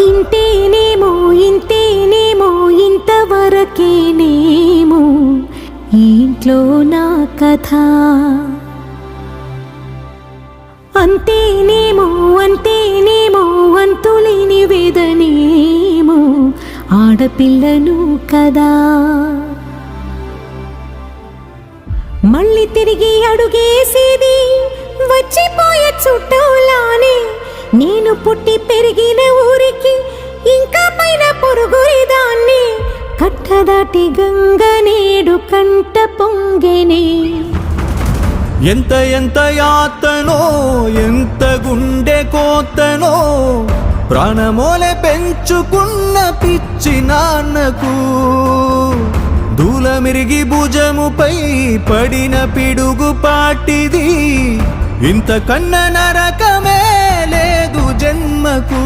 ఇంతేనేమో ఇంతేనేమో ఇంతవరకేనేమో ఈ ఇంట్లో నా కథ. అంతేనేమో అంతేనేమో అంతులేని వేదనేమో ఆడపిల్లను కదా. మళ్ళీ తిరిగి అడుగేసేది వచ్చిపోయే చుట్టూలానే. నేను పుట్టి పెరిగిన ఊరికి ఇంకా పైన పొరుగుదాన్ని. కట్టదాటి గంగ నేడు కంట పొంగెనే. ఎంత ఎంత యాతనో ఎంత గుండె కోతనో ప్రాణమోలే పెంచుకున్న పిచ్చి నాన్నకు. దూలమిరిగి భుజముపై పడిన పిడుగు పాటిది. ఇంతకన్నా నరకమే లేదు జన్మకు.